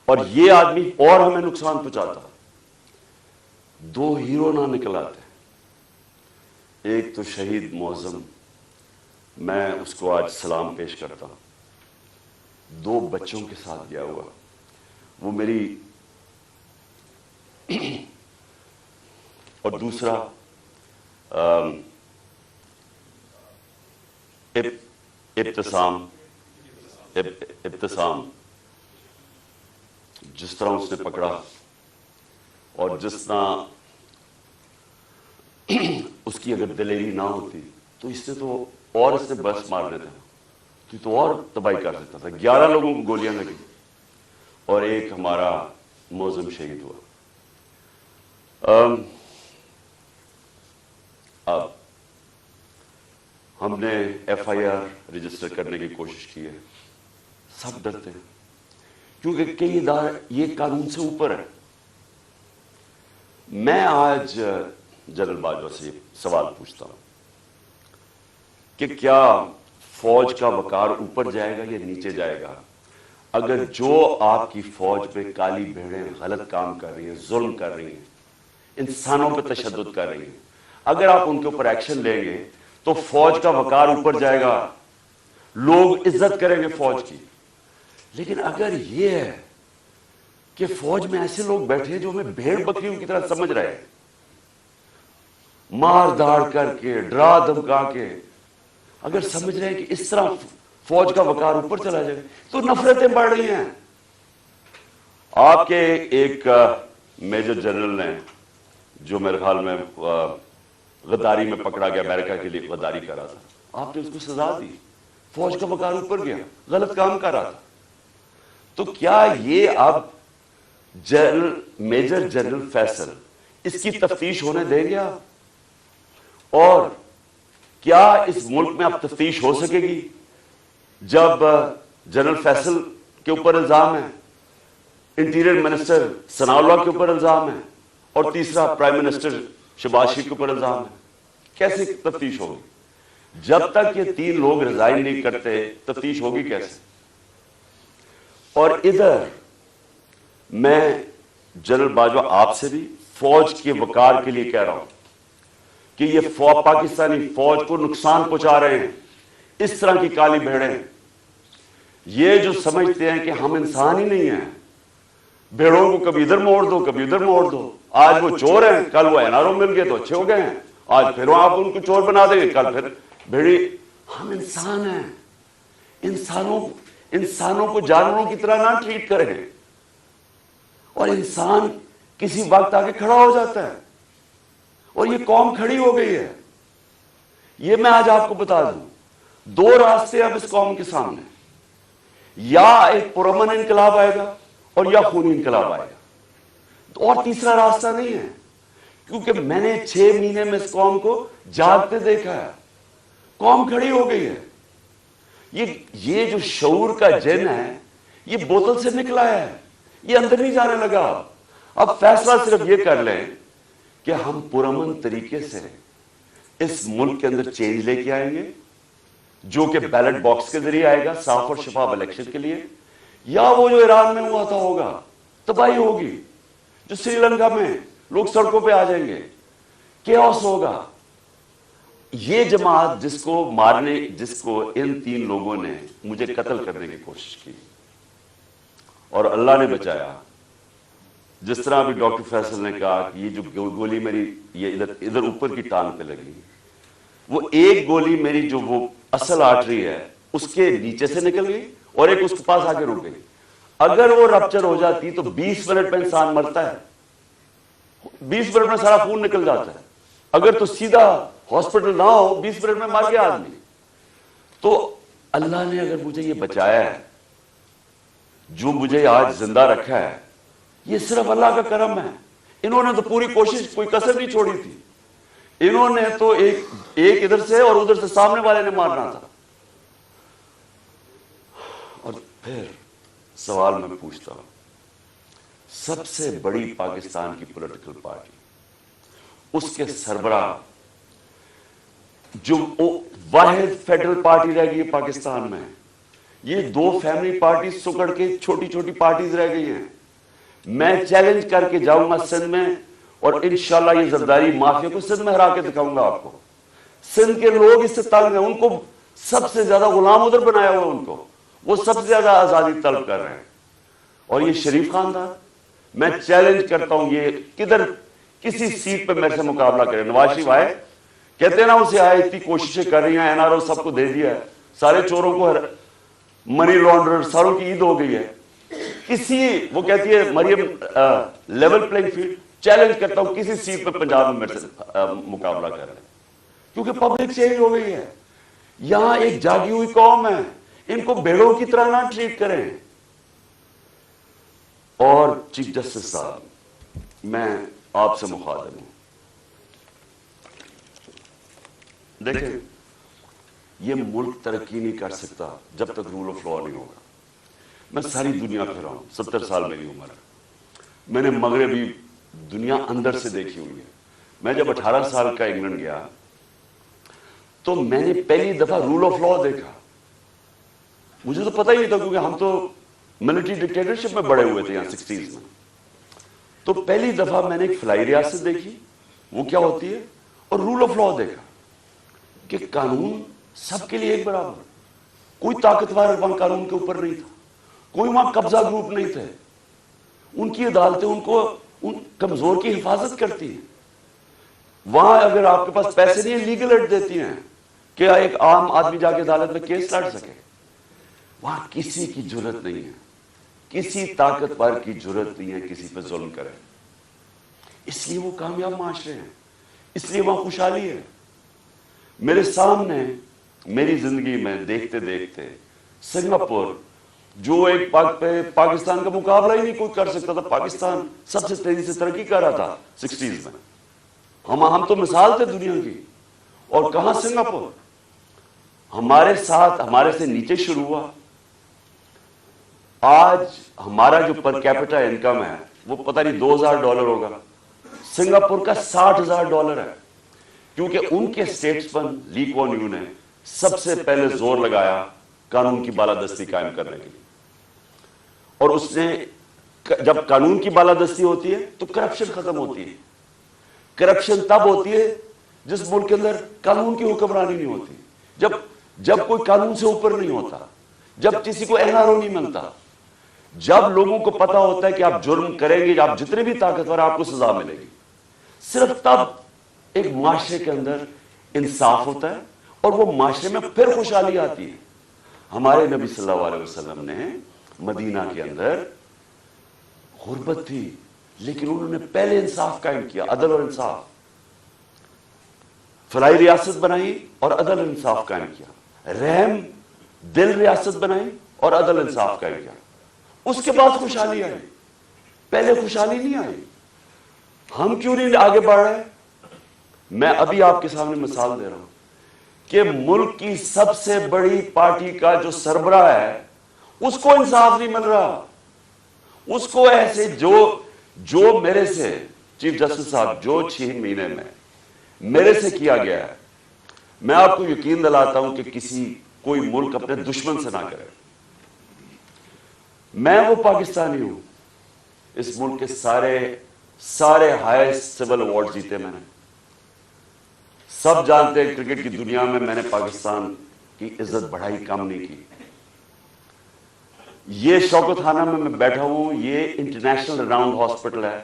اور یہ آدمی اور ہمیں نقصان پہنچاتا. دو ہیرو نہ نکل آتے. ایک تو شہید معظم، میں اس کو آج سلام پیش کرتا ہوں، 2 بچوں کے ساتھ گیا ہوا. وہ میری اور دوسرا ابتسام، جس طرح اس نے پکڑا اور جس طرح اس کی اگر دلیری نہ ہوتی تو اس نے بس مار دیتا تو اور تباہی کر سکتا تھا. 11 لوگوں کو گولیاں لگی اور ایک ہمارا معظم شہید ہوا. اب ہم نے FIR رجسٹر کرنے کی کوشش کی ہے. سب ڈرتے ہیں کیونکہ کئی ادارے یہ قانون سے اوپر ہے. میں آج جنرل باجوہ سے سوال پوچھتا ہوں کہ کیا فوج کا وقار اوپر جائے گا یا نیچے جائے گا اگر جو آپ کی فوج پہ کالی بھیڑیں غلط کام کر رہی ہیں، ظلم کر رہی ہیں، انسانوں پہ تشدد کر رہی ہیں، اگر آپ ان کے اوپر ایکشن لیں گے تو فوج کا وقار اوپر جائے گا، لوگ عزت کریں گے فوج کی. لیکن اگر یہ ہے کہ فوج میں ایسے لوگ بیٹھے ہیں جو ہمیں بھیڑ بکریوں کی طرح سمجھ رہے ہیں، مار داڑ کر کے، ڈرا دھمکا کے، اگر سمجھ رہے ہیں کہ اس طرح فوج کا وقار اوپر چلا جائے تو نفرتیں بڑھ رہی ہیں. آپ کے ایک میجر جنرل نے جو میرے خیال میں غداری میں پکڑا گیا، امریکہ کے لیے غداری کر رہا تھا، آپ نے اس کو سزا دی. فوج کا وقار اوپر گیا، غلط کام کر رہا تھا. تو کیا یہ اب میجر جنرل فیصل اس کی تفتیش ہونے دیں گے آپ؟ اور کیا اس ملک میں اب تفتیش ہو سکے گی جب جنرل فیصل کے اوپر الزام ہے، انٹیریئر منسٹر ثناء اللہ کے اوپر الزام ہے، اور تیسرا پرائم منسٹر شہباز شریف کے اوپر الزام ہے؟ کیسے تفتیش ہوگی؟ جب تک یہ 3 لوگ ریزائن نہیں کرتے تفتیش ہوگی کیسے؟ اور ادھر میں جنرل باجوہ آپ سے بھی فوج کے وقار کے لیے کہہ رہا ہوں کہ یہ پاکستانی فوج کو نقصان پہنچا رہے ہیں. اس طرح کی کالی بھیڑیں، یہ جو سمجھتے ہیں کہ ہم انسان ہی نہیں ہیں، بھیڑوں کو کبھی ادھر موڑ دو کبھی ادھر موڑ دو. آج وہ چور ہیں، کل وہ NRO مل گئے تو اچھے ہو گئے ہیں، آج پھر آپ ان کو چور بنا دیں گے، کل پھر بھیڑی. ہم انسان ہیں، انسانوں کو جانوروں کی طرح نہ ٹریٹ کریں. اور انسان کسی وقت آگے کھڑا ہو جاتا ہے، اور یہ قوم کھڑی ہو گئی ہے. یہ میں آج آپ کو بتا دوں، 2 راستے اب اس قوم کے سامنے، یا ایک پرامن انقلاب آئے گا اور یا خونی انقلاب آئے گا، اور تیسرا راستہ نہیں ہے. کیونکہ میں نے 6 مہینے میں اس قوم کو جاگتے دیکھا ہے. قوم کھڑی ہو گئی ہے. یہ جو شعور کا جن ہے یہ بوتل سے نکلا ہے، یہ اندر نہیں جانے لگا. اب فیصلہ صرف یہ کر لیں کہ ہم پرامن طریقے سے اس ملک کے اندر چینج لے کے آئیں گے، جو کہ بیلٹ باکس کے ذریعے آئے گا صاف اور شفاف الیکشن کے لیے، یا وہ جو ایران میں ہوا تھا ہوگا، تباہی ہوگی، جو سری لنکا میں لوگ سڑکوں پہ آ جائیں گے، کیوس ہوگا. یہ جماعت جس کو ان 3 لوگوں نے مجھے قتل کرنے کی کوشش کی اور اللہ نے بچایا. جس طرح ابھی ڈاکٹر فیصل نے کہا کہ یہ جو گولی میری یہ ادھر اوپر کی ٹانگ پہ لگی، وہ ایک گولی میری جو وہ اصل آرٹری ہے اس کے نیچے سے نکل گئی اور ایک اس کے پاس آگے رک گئی. اگر وہ رپچر ہو جاتی تو 20 منٹ میں انسان مرتا ہے، 20 منٹ میں سارا خون نکل جاتا ہے. اگر تو سیدھا ہاسپٹل نہ ہو 20 منٹ میں مر گیا آدمی. تو اللہ نے اگر مجھے یہ بچایا ہے، جو مجھے آج زندہ رکھا ہے، یہ صرف اللہ کا کرم ہے. انہوں نے تو پوری کوشش، کوئی کسر نہیں چھوڑی تھی. انہوں نے تو ایک ادھر سے اور ادھر سے سامنے والے نے مارنا تھا. اور پھر سوال میں پوچھتا ہوں، سب سے بڑی پاکستان کی پولیٹیکل پارٹی، اس کے سربراہ، جو واحد فیڈرل پارٹی رہ گئی ہے پاکستان میں، یہ 2 فیملی پارٹی سکڑ کے چھوٹی چھوٹی پارٹیز رہ گئی ہیں. میں چیلنج کر کے جاؤں گا سندھ میں اور انشاءاللہ یہ زرداری مافیا کو سندھ میں ہرا کے دکھاؤں گا آپ کو. سندھ کے لوگ اس سے تنگ ہیں, ان کو سب سے زیادہ غلام ادھر بنایا ہوا, ان کو وہ سب سے زیادہ آزادی طلب کر رہے ہیں. اور یہ شریف خاندان, میں چیلنج کرتا ہوں یہ کدھر کسی سیٹ پہ میرے سے مقابلہ کرے. نواز شریف آئے, کہتے ہیں نا اسے آئے, اتنی کوششیں کر رہی ہیں, این آر او سب کو دے دیا ہے, سارے چوروں کو منی لانڈرر ساروں کی عید ہو گئی ہے. کسی وہ کہتی ہے مریم لیول پلینگ فیلڈ, چیلنج کرتا ہوں کسی سیٹ پہ پنجاب میں میرے سے مقابلہ کر رہے ہیں, کیونکہ پبلک چینج ہو گئی ہے. یہاں ایک جاگی ہوئی قوم ہے, ان کو بیڑوں کی طرح نہ ٹریٹ کریں. اور چیف جسٹس صاحب, میں آپ سے مخاطب ہوں, دیکھیں یہ ملک ترقی نہیں کر سکتا جب تک رول آف لا نہیں ہوگا. میں ساری دنیا پھرا ہوں, 70 سال میری عمر ہے, میں نے مغربی دنیا اندر سے دیکھی ہوئی ہے. میں جب 18 سال کا انگلینڈ گیا تو میں نے پہلی دفعہ رول آف لا دیکھا. مجھے تو پتہ ہی نہیں تھا, کیونکہ ہم تو ملٹری ڈکٹیٹرشپ میں بڑے ہوئے تھے یہاں 60s میں. تو پہلی دفعہ میں نے ایک فلائی ریاست دیکھی, وہ کیا ہوتی ہے, اور رول آف لا دیکھا کہ قانون سب کے لیے ایک برابر, کوئی طاقتور وہاں قانون کے اوپر نہیں تھا, کوئی وہاں قبضہ گروپ نہیں تھے. ان کی عدالتیں ان کو ان کمزور کی حفاظت کرتی ہیں. وہاں اگر آپ کے پاس پیسے نہیں ہیں, لیگل ایڈ دیتی ہیں کہ ایک عام آدمی جا کے عدالت میں کیس لڑ سکے. وہاں کسی کی جرت نہیں ہے, کسی طاقتور کی جرت نہیں ہے کسی پہ ظلم کرے. اس لیے وہ کامیاب معاشرے ہیں, اس لیے وہاں خوشحالی ہے. میرے سامنے میری زندگی میں دیکھتے دیکھتے سنگاپور, جو ایک پاکستان کا مقابلہ ہی نہیں کوئی کر سکتا تھا, پاکستان سب سے تیزی سے ترقی کر رہا تھا 60s میں. ہم تو مثال تھے دنیا کی. اور کہاں سنگاپور, ہمارے ساتھ ہمارے سے نیچے شروع ہوا. آج ہمارا جو پر کیپٹا انکم ہے وہ پتہ نہیں $2000 ہوگا, سنگاپور کا $60,000 ہے. کیونکہ ان کے اسٹیٹس پر لی کوان یو نے سب سے پہلے زور لگایا قانون کی بالادستی قائم کرنے کے لیے. اور اس نے جب قانون کی بالادستی ہوتی ہے تو کرپشن ختم ہوتی ہے. کرپشن تب ہوتی ہے جس ملک کے اندر قانون کی حکمرانی نہیں ہوتی, جب کوئی قانون سے اوپر نہیں ہوتا, جب کسی کو این آر او نہیں ملتا, جب لوگوں کو پتا ہوتا ہے کہ آپ جرم کریں گے, آپ جتنے بھی طاقتور آپ کو سزا ملے گی. صرف تب ایک معاشرے کے اندر انصاف ہوتا ہے اور وہ معاشرے میں پھر خوشحالی آتی ہے. ہمارے نبی صلی اللہ علیہ وسلم نے مدینہ کے اندر غربت تھی, لیکن انہوں نے پہلے انصاف قائم کیا, عدل اور انصاف. فلائی ریاست بنائی اور عدل انصاف قائم کیا. رحم دل ریاست بنائی اور عدل انصاف قائم کیا. اس کے بعد خوشحالی آئی, پہلے خوشحالی نہیں آئی. ہم کیوں نہیں آگے بڑھ رہے؟ میں ابھی آپ کے سامنے مثال دے رہا ہوں کہ ملک کی سب سے بڑی پارٹی کا جو سربراہ ہے اس کو انصاف نہیں مل رہا. اس کو ایسے جو میرے سے چیف جسٹس صاحب جو 6 مہینے میں میرے سے کیا گیا ہے, میں آپ کو یقین دلاتا ہوں کہ کوئی ملک اپنے دشمن سے نہ کرے. میں وہ پاکستانی ہوں, اس ملک کے سارے ہائیسٹ سول ایوارڈ جیتے میں نے. سب جانتے ہیں کرکٹ کی دنیا میں نے پاکستان کی عزت بڑھائی, کم نہیں کی. یہ شوکت خانہ میں بیٹھا ہوں, یہ انٹرنیشنل راؤنڈ ہاسپٹل ہے,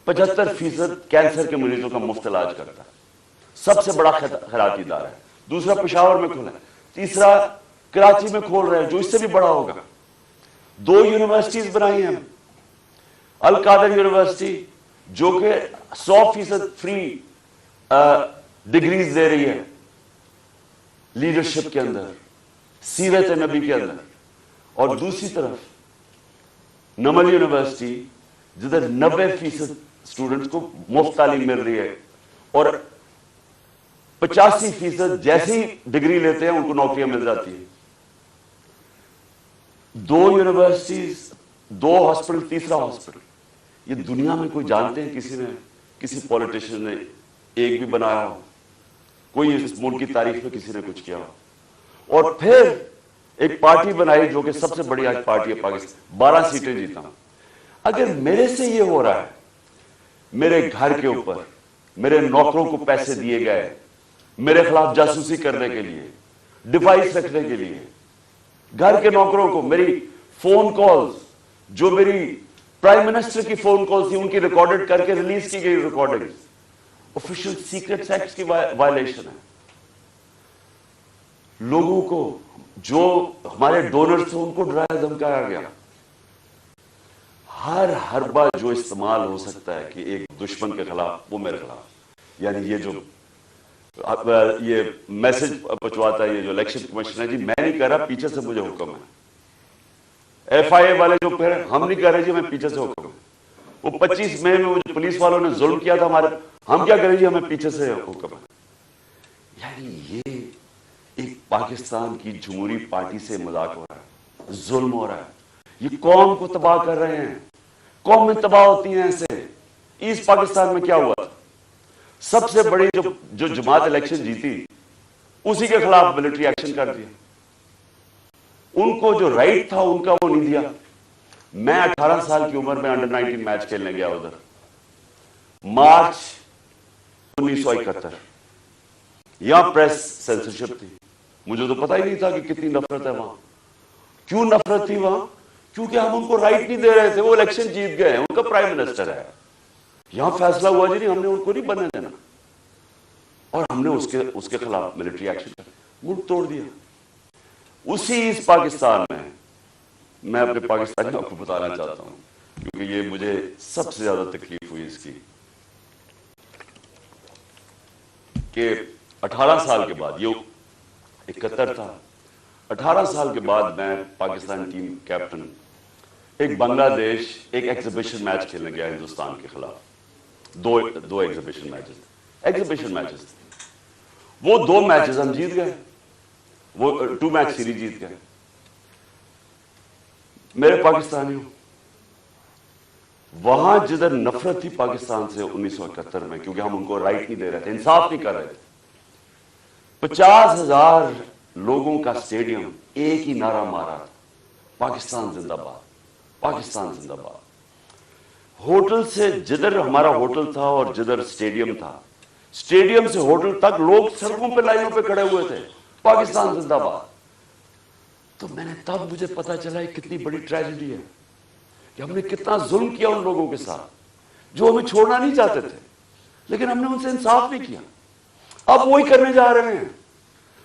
75% کینسر کے مریضوں کا مفت علاج کرتا ہے, سب سے بڑا خیراتی ادارہ ہے. دوسرا پشاور میں کھولا ہے, تیسرا کراچی میں کھول رہے ہیں جو اس سے بھی بڑا ہوگا. 2 یونیورسٹیز بنائی ہیں, القادر یونیورسٹی جو کہ 100% فری ڈگریز دے رہی ہے لیڈرشپ کے اندر, سیرت نبی کے اندر, اور دوسری طرف نمل یونیورسٹی جدھر 90% اسٹوڈنٹس کو مفت تعلیم مل رہی ہے اور 85% جیسی ڈگری لیتے ہیں ان کو نوکریاں مل جاتی ہیں. 2 یونیورسٹیز, 2 ہاسپٹل, تیسرا ہاسپٹل. یہ دنیا میں کوئی جانتے ہیں کسی پولیٹیشین نے ایک بھی بنایا ہو, کوئی اس ملک کی تاریخ میں کسی نے کچھ کیا ہو. اور پھر ایک پارٹی بنائی جو کہ سب سے بڑی آج پارٹی ہے پاکستان, 12 سیٹیں جیتا. اگر میرے سے یہ ہو رہا ہے، میرے گھر کے اوپر میرے نوکروں کو پیسے دیے گئے میرے خلاف جاسوسی کرنے کے لیے، ڈیوائس رکھنے کے لیے، گھر کے نوکروں کو میری فون کالز، جو میری پرائم منسٹر کی فون کالز تھی، ان کی ریکارڈڈ کر کے ریلیز کی گئی ریکارڈنگ آفیشل سیکریٹس ایکٹ کی وائلیشن ہے. لوگوں کو جو ہمارے ڈونرز تھے ان کو ڈرایا دھمکایا گیا. ہر حربہ جو استعمال ہو سکتا ہے کہ ایک دشمن کے خلاف وہ میرے خلاف، یعنی یہ جو یہ میسج پہنچواتا ہے، یہ جو الیکشن کمیشن ہے، جی میں نہیں کہہ رہا، پیچھے سے مجھے حکم ہے. ایف آئی اے والے جو پھر ہم نہیں کہہ رہے جی میں پیچھے سے حکم ہے. وہ 25 مئی میں وہ پولیس والوں نے ظلم کیا تھا ہمارے، ہم کیا کریں جی ہمیں پیچھے سے حکم ہے. یعنی یہ ایک پاکستان کی جمہوری پارٹی سے مذاق ہو رہا ہے، ظلم ہو رہا ہے. یہ قوم کو تباہ کر رہے ہیں، قومیں تباہ ہوتی ہیں ایسے. ایسٹ پاکستان میں کیا ہوا تھا؟ سب سے بڑی جو جماعت الیکشن جیتی اسی کے خلاف ملٹری ایکشن کر دیا. ان کو جو رائٹ تھا ان کا وہ نہیں دیا. میں 18 سال کی عمر میں انڈر 19 میچ کھیلنے گیا ادھر، مارچ 1971. یہاں پریس سینسرشپ تھی، مجھے تو پتہ ہی نہیں تھا کہ کتنی نفرت ہے وہاں. کیوں نفرت تھی وہاں؟ کیونکہ ہم ان کو رائٹ نہیں دے رہے تھے. وہ الیکشن جیت گئے ہیں، ان کا پرائم منسٹر ہے. یہاں فیصلہ ہوا جی نہیں، ہم نے ان کو نہیں بننے دینا، اور ہم نے اس کے خلاف ملٹری ایکشن کر ملک توڑ دیا. اسی اس پاکستان میں اپنے پاکستانیوں کو بتانا چاہتا ہوں، کیونکہ یہ مجھے سب سے زیادہ تکلیف ہوئی اس کی، کہ 18 سال کے بعد، یہ 71 تھا، 18 سال کے بعد میں پاکستان ٹیم کیپٹن ایک بنگلہ دیش ایک ایگزیبیشن میچ کھیلنے گیا ہندوستان کے خلاف. دو ایگزیبیشن میچز تھے. وہ 2 میچز ہم جیت گئے، وہ 2 میچ سیریز جیت گئے. میرے پاکستانیوں، وہاں جدھر نفرت تھی پاکستان سے 1971 میں، کیونکہ ہم ان کو رائٹ نہیں دے رہے تھے، انصاف نہیں کر رہے تھے. 50,000 لوگوں کا سٹیڈیم ایک ہی نعرہ مارا، پاکستان زندہ باد، پاکستان زندہ باد. ہوٹل سے جدھر ہمارا ہوٹل تھا اور جدھر سٹیڈیم تھا، سٹیڈیم سے ہوٹل تک لوگ سڑکوں پہ لائنوں پہ کھڑے ہوئے تھے، پاکستان زندہ باد. تو میں نے تب مجھے پتا چلا یہ کتنی بڑی ٹریجڈی ہے کہ ہم نے کتنا ظلم کیا ان لوگوں کے ساتھ جو ہمیں چھوڑنا نہیں چاہتے تھے، لیکن ہم نے ان سے انصاف نہیں کیا. اب وہی کرنے جا رہے ہیں،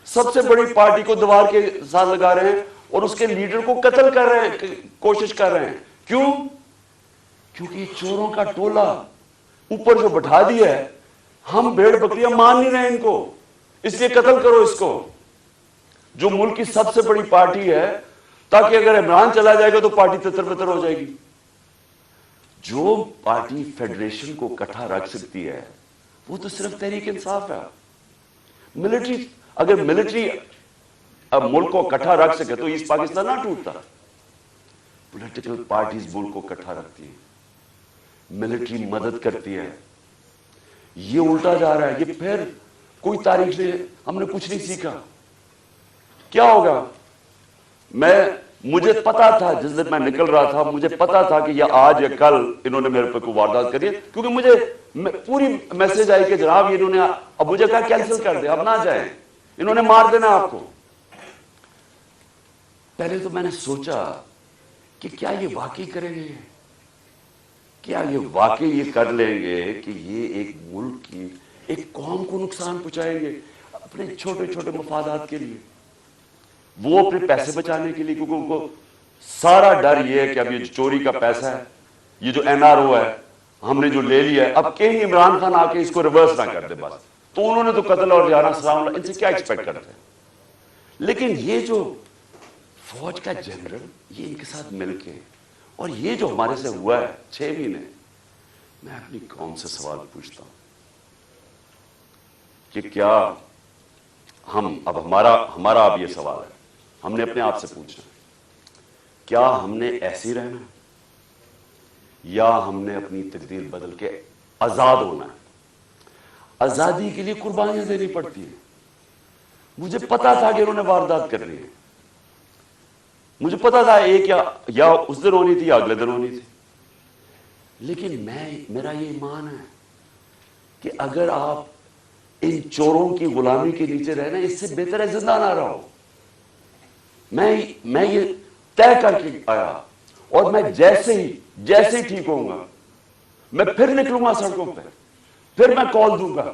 سب سے بڑی پارٹی کو دیوار کے ساتھ لگا رہے ہیں اور اس کے لیڈر کو قتل کر رہے ہیں، کوشش کر رہے ہیں. کیوں؟ کیونکہ چوروں کا ٹولہ اوپر جو بٹھا دیا ہے، ہم بھیڑ بکریاں مان نہیں رہے ان کو، اس لیے قتل کرو اس کو، جو ملک کی سب سے بڑی پارٹی ہے، تاکہ اگر عمران چلا جائے گا تو پارٹی تتر بتر ہو جائے گی. جو پارٹی فیڈریشن کو اکٹھا رکھ سکتی ہے وہ تو صرف تحریک انصاف ہے. ملٹری، اگر ملٹری اب ملک کو اکٹھا رکھ سکے تو ایسٹ پاکستان نہ ٹوٹتا. پولیٹیکل پارٹیز ملک کو اکٹھا رکھتی ہیں، ملٹری مدد کرتی ہے. یہ الٹا جا رہا ہے. یہ پھر کوئی تاریخ سے ہم نے کچھ نہیں سیکھا. کیا ہوگا؟ مجھے پتا تھا جس دن میں نکل رہا تھا، مجھے پتا تھا کہ یہ آج یا کل انہوں نے میرے پہ کوئی واردات کری ہے، کیونکہ مجھے پوری میسج آئی کہ جناب انہوں نے اب مجھے کہا کینسل کر دیں، اب نہ جائیں، انہوں نے مار دینا آپ کو. پہلے تو میں نے سوچا کہ کیا یہ واقعی کریں گے، کیا یہ واقعی یہ کر لیں گے کہ یہ ایک ملک کی ایک قوم کو نقصان پہنچائیں گے اپنے چھوٹے چھوٹے مفادات کے لیے، وہ اپنے پیسے بچانے کے لیے. کیونکہ ان کو سارا ڈر یہ ہے کہ اب یہ چوری کا پیسہ ہے، یہ جو این آر او ہے ہم نے جو لے لیا ہے، اب کہیں عمران خان آ کے اس کو ریورس نہ کر دے بس. تو انہوں نے تو قتل اور جانا سلام اللہ، ان سے کیا ایکسپیکٹ کرتے ہیں. لیکن یہ جو فوج کا جنرل، یہ ان کے ساتھ مل کے، اور یہ جو ہمارے سے ہوا ہے 6 مہینے، میں اپنی قوم سے سوال پوچھتا ہوں کہ کیا ہم ہمارا اب یہ سوال ہے، ہم نے اپنے آپ سے پوچھنا، کیا ہم نے ایسے رہنا ہے یا ہم نے اپنی تقدیر بدل کے آزاد ہونا ہے؟ آزادی کے لیے قربانیاں دینی پڑتی ہیں. مجھے پتا تھا کہ انہوں نے واردات کرنی ہے، مجھے پتا تھا ایک یا اس دن ہونی تھی یا اگلے دن ہونی تھی. لیکن میرا یہ ایمان ہے کہ اگر آپ ان چوروں کی غلامی کے نیچے رہنا، اس سے بہتر ہے زندہ نہ رہو. میں یہ طے کر کے آیا، اور میں جیسے ہی ٹھیک ہوں گا میں پھر نکلوں گا سڑکوں پہ، پھر میں کال دوں گا،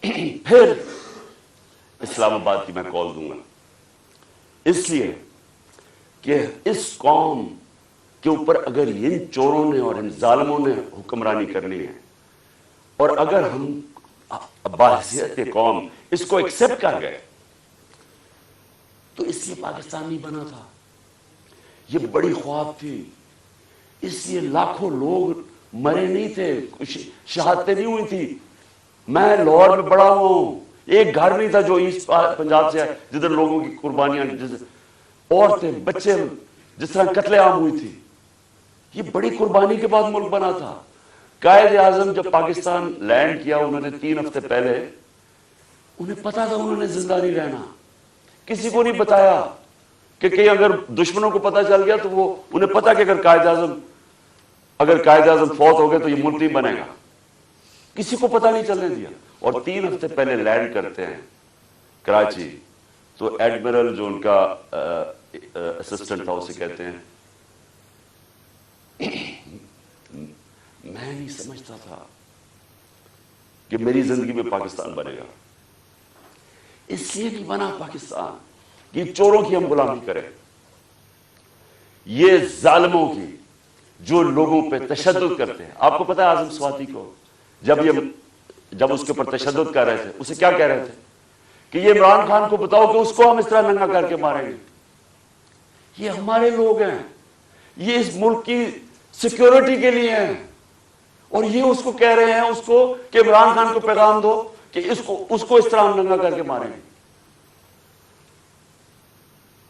پھر اسلام آباد کی میں کال دوں گا. اس لیے کہ اس قوم کے اوپر اگر ان چوروں نے اور ان ظالموں نے حکمرانی کرنی ہے، اور اگر ہم بحیثیت قوم اس کو ایکسپٹ کر گئے، تو اس لیے پاکستان نہیں بنا تھا. یہ بڑی خواب تھی، اس لیے لاکھوں لوگ مرے نہیں تھے، شہادتیں نہیں ہوئی تھی. میں لاہور میں بڑا ہوا ہوں، ایک گھر نہیں تھا جو ایسٹ پنجاب سے ہے جدھر لوگوں کی قربانیاں، عورتیں بچے جس طرح قتل عام ہوئی تھی. یہ بڑی قربانی کے بعد ملک بنا تھا. قائد اعظم جب پاکستان لینڈ کیا، انہوں نے 3 ہفتے پہلے، انہیں پتا تھا انہوں نے زندہ نہیں رہنا. کسی کو نہیں بتایا کہ کہیں اگر دشمنوں کو پتا چل گیا تو وہ انہیں پتا کہ اگر قائد اعظم فوت ہو گئے تو یہ ملک نہیں بنے گا. کسی کو پتا نہیں چلنے دیا. اور 3 ہفتے پہلے لینڈ کرتے ہیں کراچی، تو ایڈمرل جو ان کا اسسٹنٹ تھا اسے کہتے ہیں، میں نہیں سمجھتا تھا کہ میری زندگی میں پاکستان بنے گا. اس لیے نہیں بنا پاکستان کہ چوروں کی ہم غلامی کریں، یہ ظالموں کی جو لوگوں پہ تشدد کرتے ہیں. آپ کو پتا ہے اعظم سواتی کو جب اس کے اوپر تشدد کر رہے تھے، اسے کیا کہہ رہے تھے کہ یہ عمران خان کو بتاؤ کہ اس کو ہم اس طرح ننگا کر کے ماریں گے. یہ ہمارے لوگ ہیں، یہ اس ملک کی سیکیورٹی کے لیے ہیں، اور یہ اس کو کہہ رہے ہیں اس کو کہ عمران خان کو پیغام دو کہ اس کو اس طرح ہم ننگا کر کے ماریں گے.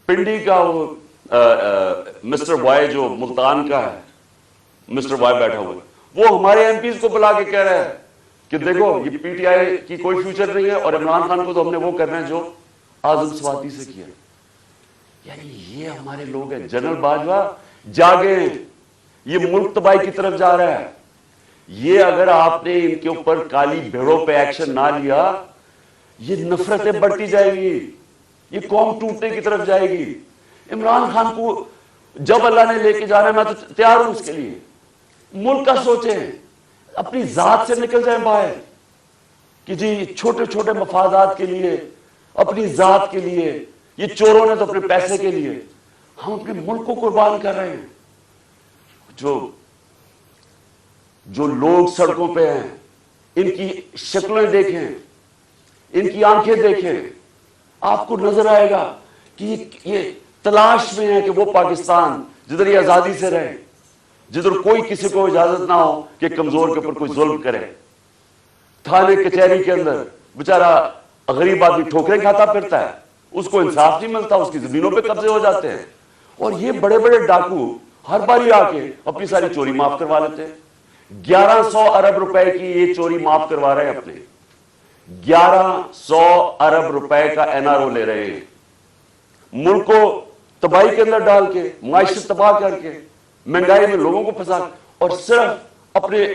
پنڈی کا وہ مسٹر وائے جو ملتان کا ہے، مسٹر وائے بیٹھا ہوا ہے، وہ ہمارے ایم پیز کو بلا کے کہہ رہا ہے کہ دیکھو یہ پی ٹی آئی کی کوئی فیوچر نہیں ہے، اور عمران خان کو تو ہم نے وہ کرنا ہے جو اعظم سواتی سے کیا. یعنی یہ ہمارے لوگ ہیں. جنرل باجوہ جاگیں، یہ ملک تباہی کی طرف جا رہا ہے. یہ اگر آپ نے ان کے اوپر کالی بھیڑوں پہ ایکشن نہ لیا، یہ نفرتیں بڑھتی جائے گی، یہ قوم ٹوٹنے کی طرف جائے گی. عمران خان کو جب اللہ نے لے کے جانا ہے میں تو تیار ہوں اس کے لیے. ملک کا سوچیں، اپنی ذات سے نکل جائیں باہر کہ جی چھوٹے چھوٹے مفادات کے لیے، اپنی ذات کے لیے، یہ چوروں نے تو اپنے پیسے کے لیے، ہم اپنے ملک کو قربان کر رہے ہیں. جو لوگ سڑکوں پہ ہیں، ان کی شکلیں دیکھیں، ان کی آنکھیں دیکھیں، آپ کو نظر آئے گا کہ یہ تلاش میں ہے کہ وہ پاکستان جدھر یہ آزادی سے رہے، جدھر کوئی کسی کو اجازت نہ ہو کہ کمزور کے اوپر کوئی ظلم کرے. تھانے کچہری کے اندر بیچارہ غریب آدمی ٹھوکریں کھاتا پھرتا ہے، اس کو انصاف نہیں ملتا، اس کی زمینوں پہ قبضے ہو جاتے ہیں. اور یہ بڑے بڑے ڈاکو ہر باری آ کے اپنی ساری چوری معاف کروا لیتے ہیں. 1100 ارب روپے کی یہ چوری معاف کروا رہے ہیں اپنے، 1100 ارب روپے کا این آر او لے رہے ہیں. ملک کو تباہی کے اندر ڈال کے، معیشت تباہ کر کے، مہنگائی میں لوگوں کو پھنسا، اور صرف اپنے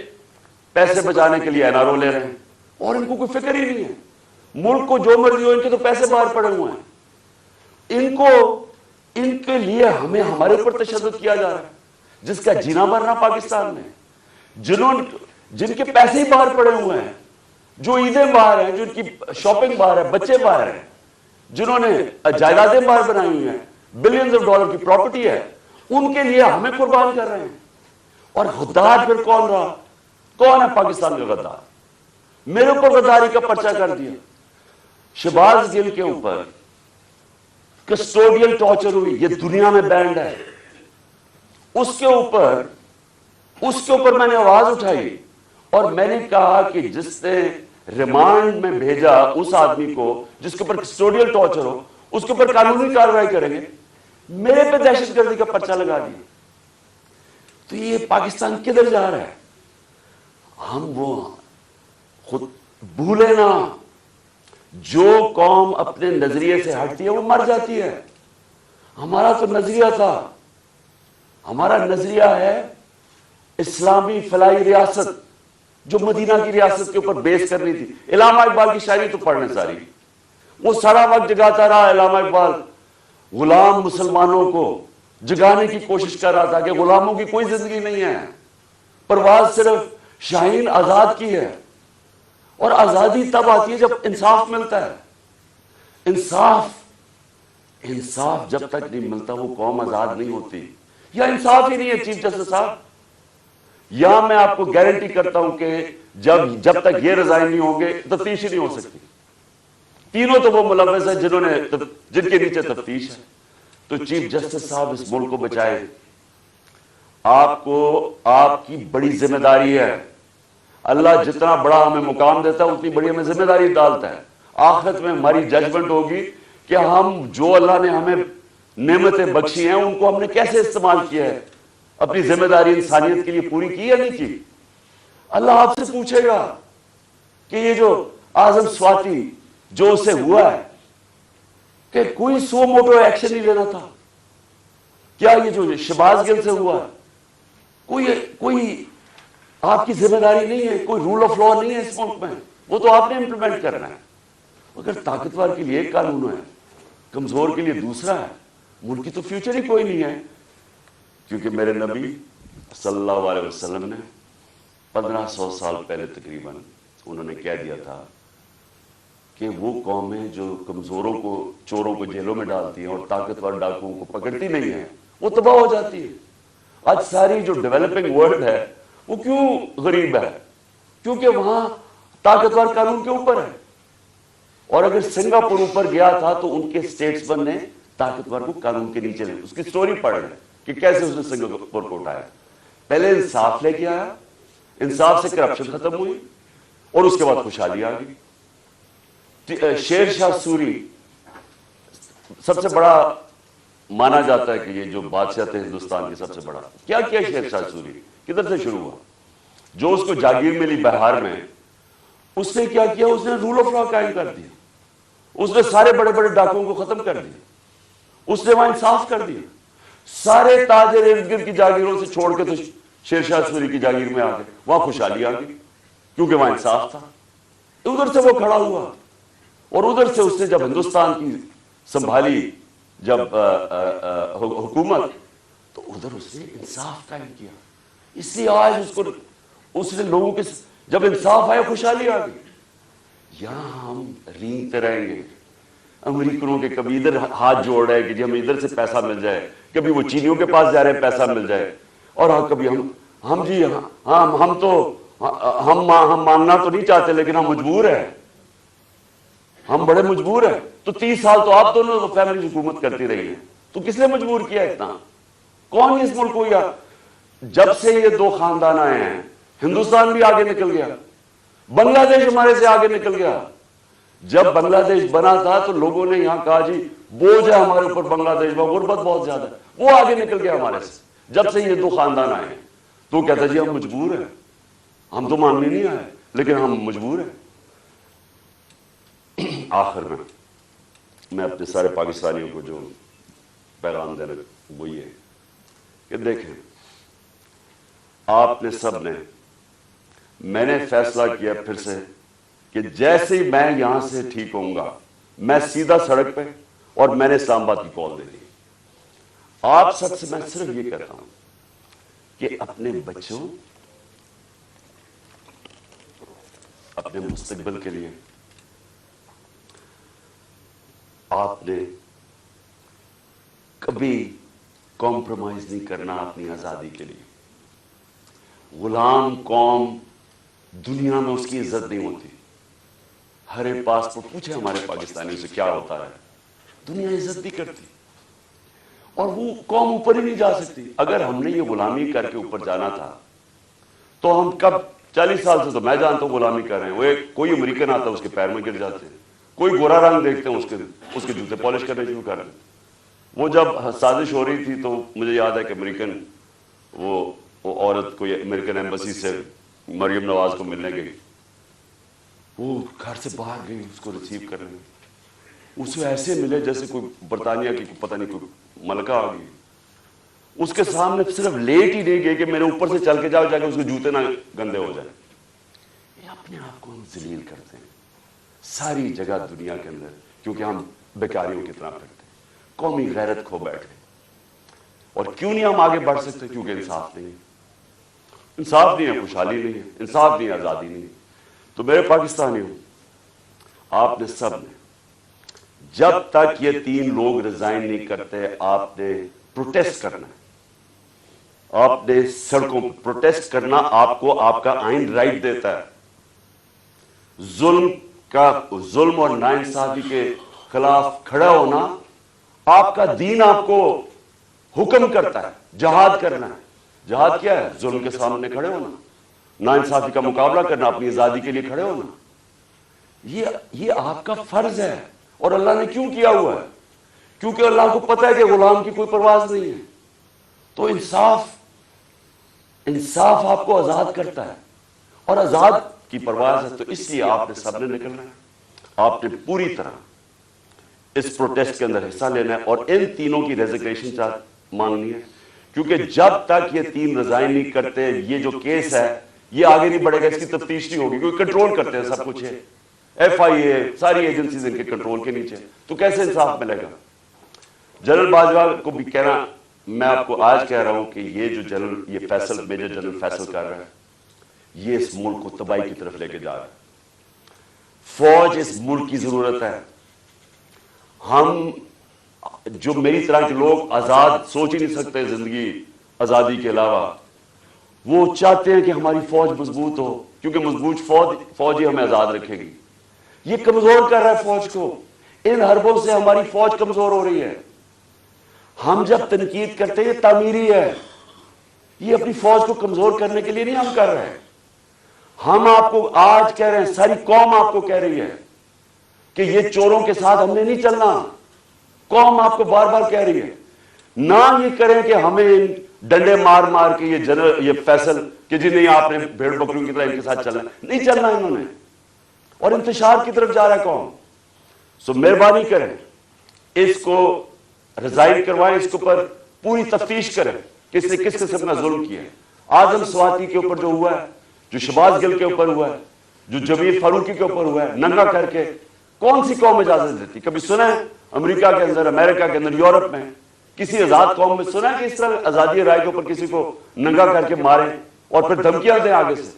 پیسے بچانے کے لیے این آر او لے رہے ہیں. اور ان کو کوئی فکر ہی نہیں ہے. ملک کو جو مرضی ہو، ان کے تو پیسے باہر پڑے ہوئے ہیں. ان کے لیے ہمارے اوپر تشدد کیا جا رہا ہے، جس کا جینا مرنا پاکستان میں، جن کے پیسے ہی باہر پڑے ہوئے ہیں، جو عیدیں باہر ہیں، جو ان کی شاپنگ باہر ہے، بچے باہر ہیں، جنہوں نے جائیدادیں باہر بنائی ہوئی ہیں، بلینز آف ڈالر کی پراپرٹی ہے، ان کے لیے ہمیں قربان کر رہے ہیں. اور غدار پھر کون رہا؟ کون ہے پاکستان کا غدار؟ میرے اوپر غداری کا پرچہ کر دیا. شہباز گل کے اوپر کسٹوڈیل ٹارچر ہوئی، یہ دنیا میں بینڈ ہے. اس کے اوپر میں نے آواز اٹھائی، اور میں نے کہا کہ جس نے ریمانڈ میں بھیجا اس آدمی کو جس کے اوپر کسٹوڈیل ٹارچر ہو، اس کے اوپر قانونی کارروائی کریں گے. میرے پہ دہشت گردی کا پرچہ لگا دیا. تو یہ پاکستان کدھر جا رہا ہے؟ ہم وہ خود بھولے نا، جو قوم اپنے نظریے سے ہٹتی ہے وہ مر جاتی ہے. ہمارا تو نظریہ تھا، ہمارا نظریہ ہے اسلامی فلاحی ریاست جو مدینہ کی ریاست کے اوپر بیس کرنی تھی. علامہ اقبال کی شاعری تو پڑھنے ساری, وہ سارا وقت جگاتا رہا علامہ اقبال, غلام مسلمانوں کو جگانے کی کوشش کر رہا تھا کہ غلاموں کی کوئی زندگی نہیں ہے, پرواز صرف شاہین آزاد کی ہے. اور آزادی تب آتی ہے جب انصاف ملتا ہے. انصاف جب تک نہیں ملتا وہ قوم آزاد نہیں ہوتی. یا انصاف ہی نہیں ہے چیف جسٹس صاحب, یا میں آپ کو گارنٹی کرتا ہوں کہ جب تک یہ ریزائن نہیں ہوں گے تفتیش ہی نہیں ہو سکتی. تینوں تو وہ ملوث ہیں جن کے نیچے تفتیش ہے. تو چیف جسٹس صاحب اس ملک کو بچائے. آپ کی بڑی ذمہ داری ہے. اللہ جتنا بڑا ہمیں مقام دیتا ہے اتنی بڑی ہمیں ذمہ داری ڈالتا ہے. آخرت میں ہماری ججمنٹ ہوگی کہ ہم جو اللہ نے ہمیں نعمتیں بخشی ہیں ان کو ہم نے کیسے استعمال کیا ہے, اپنی ذمہ داری انسانیت کے لیے پوری کی یا نہیں کی. اللہ آپ سے پوچھے گا کہ یہ جو اعظم سواتی جو اسے ہوا ہے کہ کوئی سو موٹو ایکشن نہیں لینا تھا. کیا یہ جو شہباز گل سے ہوا ہے کوئی آپ کی ذمہ داری نہیں ہے, کوئی رول آف لا نہیں ہے اس ملک میں, وہ تو آپ نے امپلیمنٹ کرنا ہے. اگر طاقتور کے لیے ایک قانون ہے, کمزور کے لیے دوسرا ہے, ملک کی تو فیوچر ہی کوئی نہیں ہے. کیونکہ میرے نبی صلی اللہ علیہ وسلم نے 1500 سال پہلے تقریباً انہوں نے کہہ دیا تھا کہ وہ قومیں جو کمزوروں کو, چوروں کو جیلوں میں ڈالتی ہیں اور طاقتور ڈاکوؤں کو پکڑتی نہیں ہیں وہ تباہ ہو جاتی ہے. آج ساری جو ڈیولپنگ ورلڈ ہے وہ کیوں غریب ہے؟ کیونکہ وہاں طاقتور قانون کے اوپر ہے. اور اگر سنگاپور اوپر گیا تھا تو ان کے اسٹیٹسمن نے طاقتور کو قانون کے نیچے لے, اس کی سٹوری پڑھ رہے کہ کیسے اس نے سنگاپور کو اٹھایا. پہلے انصاف لے کے آیا, انصاف سے کرپشن ختم ہوئی اور اس کے بعد خوشحالی آ گئی. شیر شاہ سوری سب سے بڑا مانا جاتا ہے کہ یہ جو بادشاہ تھے ہندوستان کے سب سے بڑا. کیا کیا شیر شاہ سوری, کدھر سے شروع ہوا؟ جو اس کو جاگیر ملی بہار میں, اس نے کیا کیا, اس نے رول آف لا قائم کر دیا. اس نے سارے بڑے بڑے ڈاکوؤں کو ختم کر دیا. اس نے وہاں انصاف کر دیا. سارے تاجر ارد گرد کی جاگیروں سے چھوڑ کے تو شیر شاہ سوری کی جاگیر میں آ گئے. وہاں خوشحالی آ گئی کیونکہ وہاں انصاف تھا. ادھر سے وہ کھڑا ہوا اور ادھر سے اس نے جب ہندوستان کی سنبھالی جب حکومت, تو ادھر اس نے انصاف قائم کیا. اس لیے آج اس نے لوگوں کے جب انصاف آیا خوشحالی آ گئی. یہاں ہم رینگتے رہیں گے امریکنوں کے, کبھی ادھر ہاتھ جوڑ رہے ہیں کہ جی ہمیں ادھر سے پیسہ مل جائے, کبھی وہ چینیوں کے پاس جا رہے ہیں پیسہ مل جائے, اور کبھی ہم مانگنا تو نہیں چاہتے لیکن ہم مجبور ہیں, ہم بڑے مجبور ہیں. تو 30 سال تو آپ دونوں فیملی حکومت کرتی رہی ہیں, تو کس نے مجبور کیا اتنا؟ کون اس ملک کو؟ یا جب سے یہ دو خاندان آئے ہیں ہندوستان بھی آگے نکل گیا, بنگلہ دیش ہمارے سے آگے نکل گیا. جب بنگلہ دیش بنا تھا تو لوگوں نے یہاں کہا جی بوجھ ہے ہمارے اوپر بنگلہ دیش میں, غربت بہت زیادہ ہے, وہ آگے نکل گیا ہمارے سے. جب سے یہ دو خاندان آئے ہیں تو کہتا جی ہم مجبور ہیں, ہم تو مانگنے نہیں آئے لیکن ہم مجبور ہیں. آخر میں اپنے سارے پاکستانیوں کو جو پیغام دینا وہ یہ کہ دیکھیں, آپ نے سب نے, میں نے فیصلہ کیا پھر سے کہ جیسے ہی میں یہاں سے ٹھیک ہوں گا میں سیدھا سڑک پہ, اور میں نے اسلام آباد کی کال دے دی. آپ سب سے میں صرف یہ کہتا ہوں کہ اپنے بچوں, اپنے مستقبل کے لیے آپ نے کبھی کمپرومائز نہیں کرنا اپنی آزادی کے لیے. غلام قوم دنیا میں اس کی عزت نہیں ہوتی. ہر ایک پاسپورٹ پوچھے ہمارے پاکستانیوں سے کیا ہوتا ہے, دنیا عزت نہیں کرتی اور وہ قوم اوپر ہی نہیں جا سکتی. اگر ہم نے یہ غلامی کر کے اوپر جانا تھا تو ہم کب 40 سال سے, تو میں جانتا ہوں غلامی کر رہے ہیں. وہ کوئی امریکن آتا ہے اس کے پیر میں گر جاتے ہیں, کوئی گورا رنگ دیکھتے ہیں اس کے جوتے پالش کرنے شروع کر رہے ہیں. وہ جب سازش ہو رہی تھی تو مجھے یاد ہے کہ امریکن وہ عورت کوئی امریکن ایمبیسی سے مریم نواز کو ملنے گئی, وہ گھر سے باہر گئی اس کو ریسیو کرنے میں. اسے ایسے ملے جیسے کوئی برطانیہ کی پتہ نہیں کوئی ملکہ آ گئی. اس کے سامنے صرف لیٹ ہی نہیں گئے کہ میرے اوپر سے چل کے جاؤ جا کے اس کے جوتے نہ گندے ہو جائیں. یہ اپنے آپ کو ہم ذلیل کرتے ہیں ساری جگہ دنیا کے اندر، کیونکہ ہم بیکاریوں کی طرح پھرتے ہیں، قومی غیرت کھو بیٹھے. اور کیوں نہیں ہم آگے بڑھ سکتے؟ کیونکہ انصاف نہیں ہے، انصاف نہیں ہے، خوشحالی نہیں ہے، انصاف نہیں ہے، آزادی نہیں ہے. تو میرے پاکستانیوں، آپ نے سب نے جب تک یہ 3 لوگ ریزائن نہیں کرتے آپ نے پروٹیسٹ کرنا ہے. آپ نے سڑکوں پر پروٹیسٹ کرنا، آپ کو آپ کا آئین رائٹ دیتا ہے. ظلم اور ناانصافی کے خلاف کھڑا ہونا آپ کا دین آپ کو حکم کرتا ہے. جہاد کرنا ہے. جہاد کیا ہے؟ ظلم کے سامنے کھڑے ہونا، ناانصافی کا مقابلہ کرنا، اپنی آزادی کے لیے کھڑے ہونا. یہ آپ کا فرض ہے. اور اللہ نے کیوں کیا ہوا ہے؟ کیونکہ اللہ کو پتہ ہے کہ غلام کی کوئی پرواز نہیں ہے. تو انصاف آپ کو آزاد کرتا ہے، اور آزاد کی پرواز ہے. تو اس لیے آپ نے سب نے نکلنا ہے، آپ نے پوری طرح اس پروٹیسٹ کے اندر حصہ لینا ہے، اور ان تینوں کی ریزگنیشن مانگنی ہے. کیونکہ جب تک یہ 3 ریزائن نہیں کرتے، یہ جو کیس ہے یہ آگے نہیں بڑھے گا، اس کی تفتیش نہیں ہوگی، کیونکہ کنٹرول کرتے ہیں سب کچھ ہے. ایف آئی اے ساری ایجنسیز ان کے کنٹرول کے نیچے، تو کیسے انصاف ملے گا؟ جنرل باجوہ کو بھی کہنا، میں آپ کو آج کہہ رہا ہوں کہ یہ فیصل میجر جنرل فیصل کر رہا ہے، یہ اس ملک کو تباہی کی طرف لے کے جا رہا ہے. فوج اس ملک کی ضرورت ہے. ہم جو میری طرح کے لوگ آزاد سوچ ہی نہیں سکتے زندگی آزادی کے علاوہ، وہ چاہتے ہیں کہ ہماری فوج مضبوط ہو، کیونکہ مضبوط فوج ہی ہمیں آزاد رکھے گی. یہ کمزور کر رہا ہے فوج کو. ان حربوں سے ہماری فوج کمزور ہو رہی ہے. ہم جب تنقید کرتے ہیں یہ تعمیری ہے، یہ اپنی فوج کو کمزور کرنے کے لیے نہیں ہم کر رہے ہیں. ہم آپ کو آج کہہ رہے ہیں، ساری قوم آپ کو کہہ رہی ہے کہ یہ چوروں کے ساتھ ہم نے نہیں چلنا. قوم آپ کو بار بار کہہ رہی ہے. نہ یہ کریں کہ ہمیں ڈنڈے مار مار کے یہ فیصل کہ جی نہیں آپ نے بھیڑ بکریوں کی طرح ان کے ساتھ چلنا، نہیں چلنا انہوں نے، اور انتشار کی طرف جا رہا ہے قوم. سو مہربانی کریں، اس کو ریزائن کروائیں، اس کے اوپر پوری تفتیش کریں کہ اس نے کس قسم کا ظلم کیا ہے. اعظم سواتی کے اوپر جو ہوا ہے، جو شہباز گل کے اوپر ہوا ہے، جو جمیل فاروقی کے اوپر ہوا ہے، ننگا کر کے، کون سی قوم اجازت دیتی؟ کبھی سنا ہے امریکہ کے اندر، امریکہ کے اندر، یورپ میں کسی آزاد قوم میں سنا ہے کہ اس طرح آزادی رائے کے اوپر کسی کو ننگا کر کے ماریں اور پھر دھمکیاں دیں آگے سے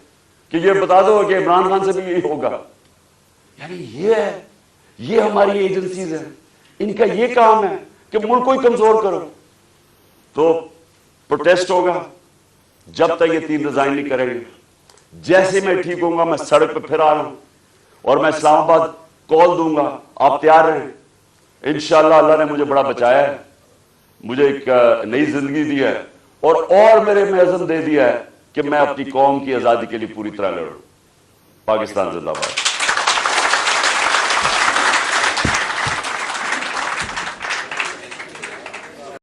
کہ یہ بتا دو کہ عمران خان سے بھی یہی ہوگا؟ یعنی یہ ہماری ایجنسیز ہیں، ان کا یہ کام ہے کہ ملک کو ہی کمزور کرو. تو پروٹیسٹ ہوگا جب تک یہ 3 ریزائن نہیں کریں گے. جیسے میں ٹھیک ہوں گا میں سڑک پہ پھر آ رہا ہوں اور میں اسلام آباد کال دوں گا، آپ تیار رہیں. انشاءاللہ اللہ نے مجھے بڑا بچایا ہے، مجھے ایک نئی زندگی دی ہے، اور میرے میں عزم دے دیا ہے کہ میں اپنی قوم کی آزادی کے لیے پوری طرح لڑوں. پاکستان زندہ باد.